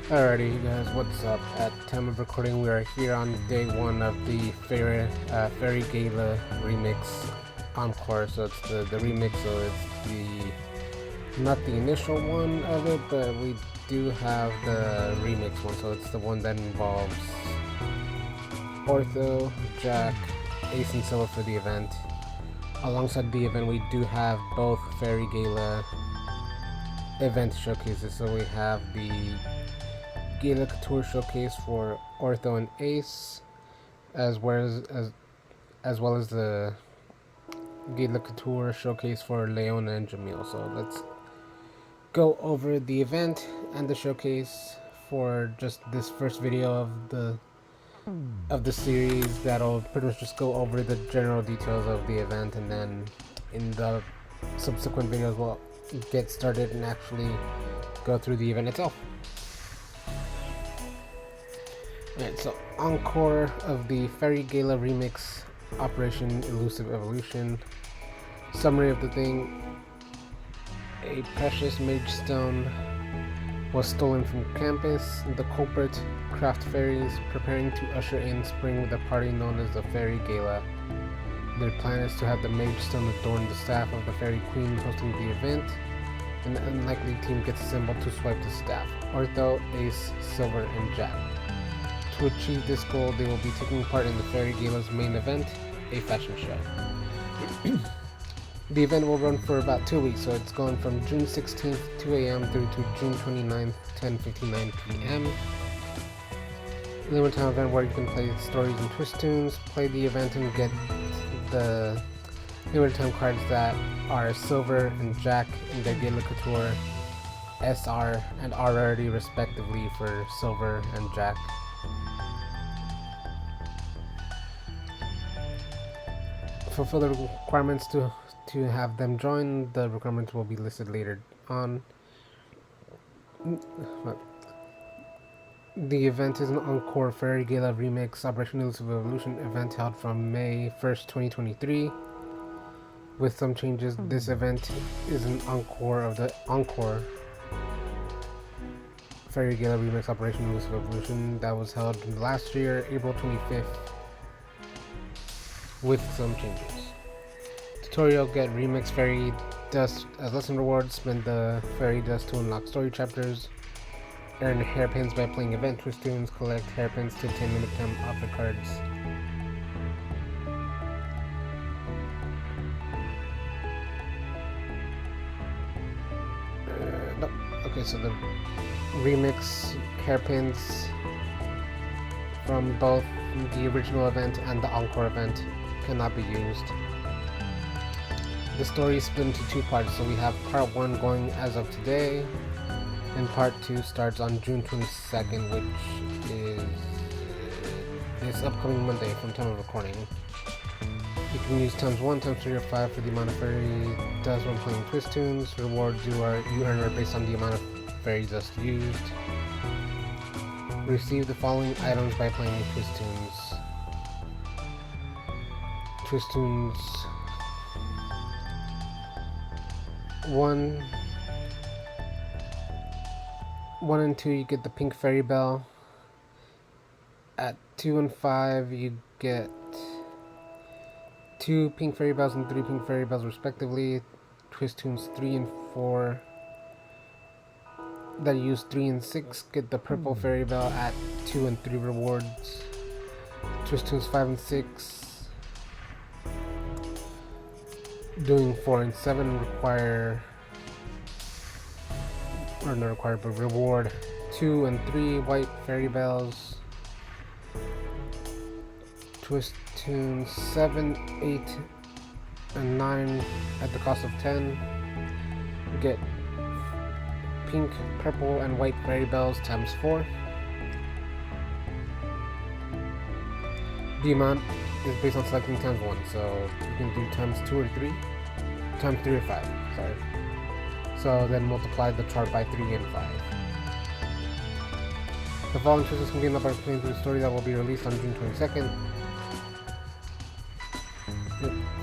Alrighty, you guys, what's up? At time of recording, we are here on day one of the Fairy Gala remix Encore. So it's the remix, so it's not the initial one of it, but we do have the remix one. So it's the one that involves Ortho, Jack, Ace, and Silver for the event. Alongside the event, we do have both Fairy Gala event showcases. So we have the Gala Couture showcase for Ortho and Ace, as well as the Gala Couture showcase for Leona and Jamil. So let's go over the event and the showcase for just this first video of the series. That'll pretty much just go over the general details of the event, and then in the subsequent videos we'll get started and actually go through the event itself. Alright, so Encore of the Fairy Gala remix, Operation Illusive Evolution. Summary of the thing: a precious magestone was stolen from campus. The culprit, Craftfairies, preparing to usher in spring with a party known as the Fairy Gala. Their plan is to have the magestone adorn the staff of the Fairy Queen hosting the event. An unlikely team gets assembled to swipe the staff: Ortho, Ace, Silver, and Jack. To achieve this goal, they will be taking part in the Fairy Gala's main event, a fashion show. The event will run for about 2 weeks, so it's going from June 16th, 2 a.m. through to June 29th, 10:59 p.m. Limited time event where you can play stories and twistunes, play the event, and get the limited time cards that are Silver and Jack in their Gala Couture, SR and R rarity respectively for Silver and Jack. Fulfill the requirements to have them join. The requirements will be listed later on. The event is an Encore Fairy Gala remix Operation Illusive Evolution event held from May 1st, 2023. With some changes, this event is an encore of the Encore Fairy Gala remix Operation Illusive Evolution that was held last year, April 25th. With some changes. Tutorial: get remix fairy dust as lesson rewards, spend the fairy dust to unlock story chapters, earn hairpins by playing event twistunes, collect hairpins to 10 minute time offer cards. Nope. Okay, so the remix hairpins from both the original event and the Encore event cannot be used. The story is split into two parts, so we have part 1 going as of today, and part 2 starts on June 22nd, which is this upcoming Monday from time of recording. You can use times 1, times 3, or 5 for the amount of fairy dust when playing twistunes. Rewards you earn are based on the amount of fairy dust used. Receive the following items by playing twistunes. Twistunes 1 and 2, you get the pink fairy bell. At 2 and 5, you get 2 pink fairy bells and 3 pink fairy bells respectively. Twistunes 3 and 4 that use 3 and 6 get the purple fairy bell at 2 and 3 rewards. Twistunes 5 and 6 doing 4 and 7 reward 2 and 3 white fairy bells. Twistunes 7, 8, and 9 at the cost of 10 get pink, purple, and white fairy bells times 4. The amount is based on selecting times 1, so you can do times 2 or 3, times 3 or 5, sorry. So then multiply the chart by 3 and 5. The following choices can be unlocked by playing through the story that will be released on June 22nd.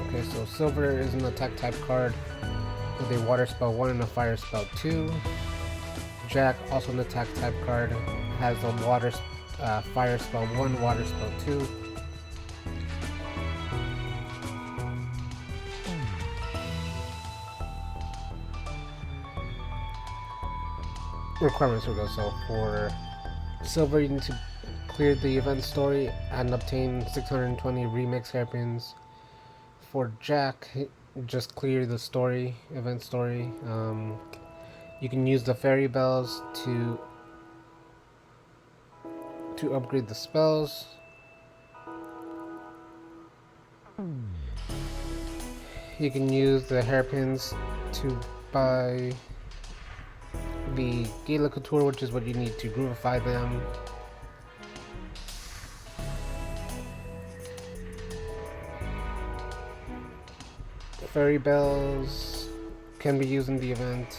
Okay, so Silver is an attack type card with a water spell 1 and a fire spell 2. Jack, also an attack type card, has a fire spell 1, water spell 2. Requirements we go. So for silver, you need to clear the event story and obtain 620 remix hairpins. For Jack, just clear the story, event story. You can use the fairy bells to upgrade the spells. You can use the hairpins to buy the Gala Couture, which is what you need to groovify them. Fairy bells can be used in the event.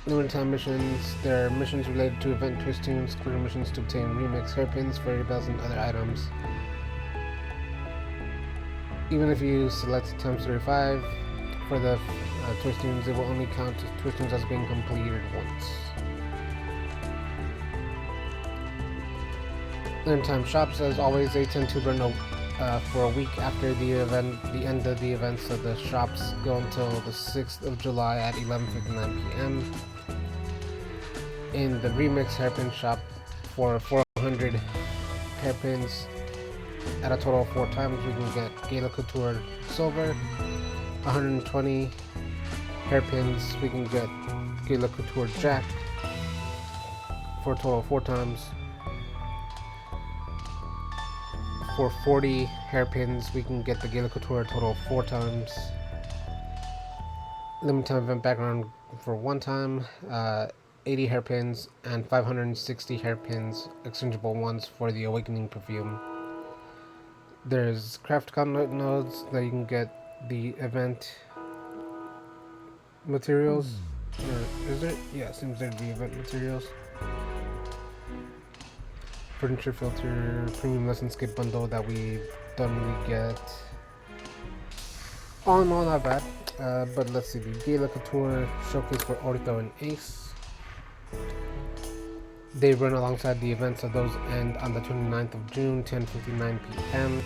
Limited time missions. There are missions related to event twistunes, clear missions to obtain remix hairpins, fairy bells, and other items. Even if you select times 35 for the twistunes, it will only count twistunes as being completed once. Limited time shops, as always, they tend to run for a week after the end of the event, so the shops go until the 6th of July at 11:59 p.m. In the remix hairpin shop, for 400 hairpins at a total of 4 times, we can get Gala Couture silver. 120 hairpins, we can get Gala Couture Jack for a total of 4 times. For 40 hairpins, we can get the Gala Couture a total of 4 times. Limited time event background for 1 time. 80 hairpins and 560 hairpins, exchangeable ones, for the Awakening perfume. There's craft conduit nodes that you can get the event materials. Or is it? Yeah, it seems there'd be event materials. Furniture filter, premium lesson skip bundle that we don't really get. All in all, not bad. But let's see, the Gala Couture showcase for Ortho and Ace. They run alongside the event, so those end on the 29th of June, 10:59 p.m.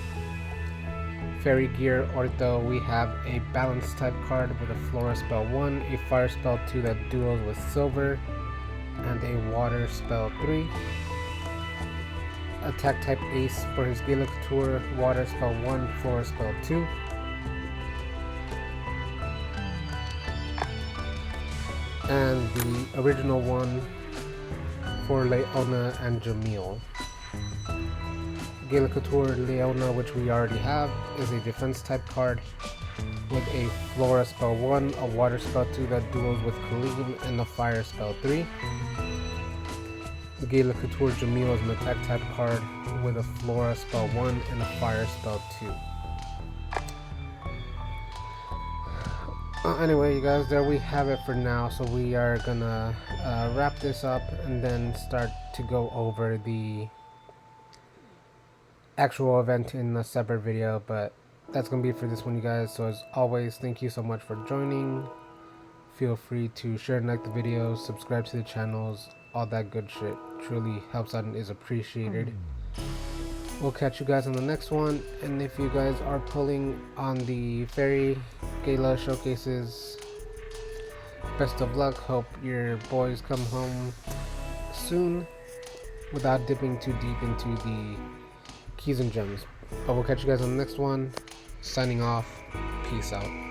Fairy Gear Ortho, we have a balance type card with a Flora spell 1, a fire spell 2 that duels with silver, and a water spell 3. Attack type Ace for his Gala Couture, water spell 1, Flora spell 2. And the original one for Leona and Jamil. Gala Couture Leona, which we already have, is a defense type card with a Flora spell 1, a water spell 2 that duels with Khalid, and a fire spell 3. Gala Couture Jamil is an attack type card with a Flora spell 1 and a fire spell 2. Anyway, you guys, there we have it for now. So we are gonna wrap this up and then start to go over the actual event in a separate video, but that's gonna be it for this one, you guys. So as always, thank you so much for joining. Feel free to share and like the videos, subscribe to the channels, all that good shit truly helps out and is appreciated. We'll catch you guys on the next one, and if you guys are pulling on the Fairy Gala showcases, best of luck. Hope your boys come home soon without dipping too deep into the keys and gems. But we'll catch you guys on the next one. Signing off. Peace out.